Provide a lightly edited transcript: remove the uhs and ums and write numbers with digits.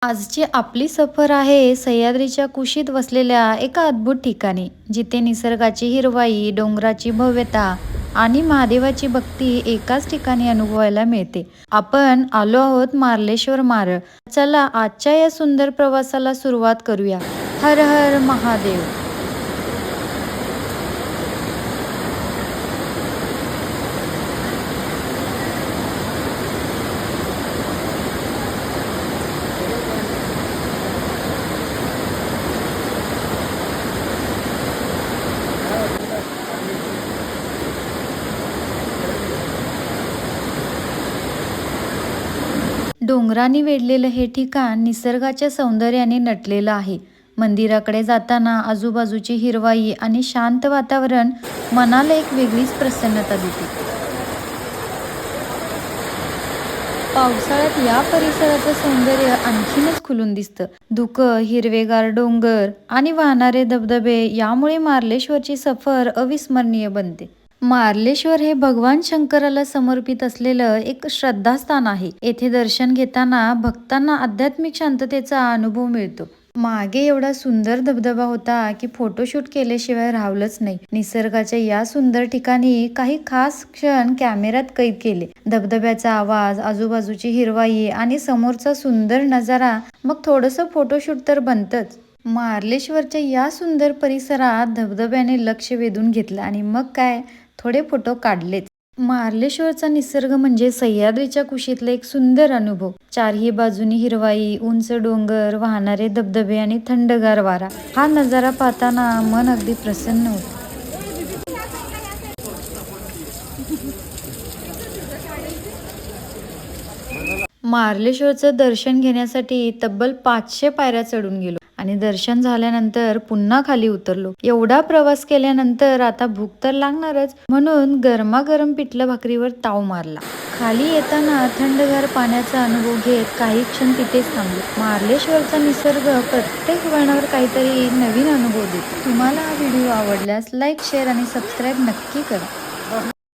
आजची आपली सफर आहे सह्याद्रीच्या कुशीत वसलेल्या एका अद्भुत ठिकाणी, जिथे निसर्गाची हिरवाई, डोंगराची भव्यता आणि महादेवाची भक्ती एकाच ठिकाणी अनुभवायला मिळते. आपण आलो आहोत मार्लेश्वर मारळ. चला आजच्या या सुंदर प्रवासाला सुरुवात करूया. हर हर महादेव. डोंगरांनी वेढलेलं हे ठिकाण निसर्गाच्या सौंदर्याने नटलेलं आहे. मंदिराकडे जाताना आजूबाजूची हिरवाई आणि शांत वातावरण मनाला एक वेगळीच प्रसन्नता देते. पावसाळ्यात या परिसराचं सौंदर्य आणखीनच खुलून दिसतं. धुकं, हिरवेगार डोंगर आणि वाहणारे धबधबे यामुळे मार्लेश्वरची सफर अविस्मरणीय बनते. मार्लेश्वर हे भगवान शंकराला समर्पित असलेलं एक श्रद्धास्थान आहे. येथे दर्शन घेताना भक्तांना आध्यात्मिक शांततेचा अनुभव मिळतो. मागे एवढा सुंदर धबधबा होता की फोटोशूट केल्याशिवाय राहिलंच नाही. निसर्गाच्या या सुंदर ठिकाणी काही खास क्षण कॅमेऱ्यात कैद केले. धबधब्याचा आवाज, आजूबाजूची हिरवाई आणि समोरचा सुंदर नजारा, मग थोडंसं फोटोशूट तर बनतंच. मार्लेश्वरच्या या सुंदर परिसरात धबधब्याने लक्ष वेधून घेतलं आणि मग काय, थोडे फोटो काढलेच. मार्लेश्वरचा निसर्ग म्हणजे सह्याद्रीच्या कुशीतला एक सुंदर अनुभव. चारही बाजूनी हिरवाई, उंच डोंगर, वाहणारे धबधबे आणि थंडगार वारा. हा नजारा पाहताना मन अगदी प्रसन्न होतं. मार्लेश्वरचं दर्शन घेण्यासाठी तब्बल 500 पायऱ्या चढून गेलो आणि दर्शन झाल्यानंतर पुन्हा खाली उतरलो. एवढा प्रवास केल्यानंतर आता भूक तर लागणारच, म्हणून गरमागरम पिठलं भाकरीवर ताव मारला. खाली येताना थंडगार पाण्याचा अनुभव घेत काही क्षण तिथेच थांबलो. मार्लेश्वरचा निसर्ग प्रत्येक वळणावर काहीतरी नवीन अनुभव देतो. तुम्हाला हा व्हिडिओ आवडल्यास लाईक, शेअर आणि सबस्क्राईब नक्की करा.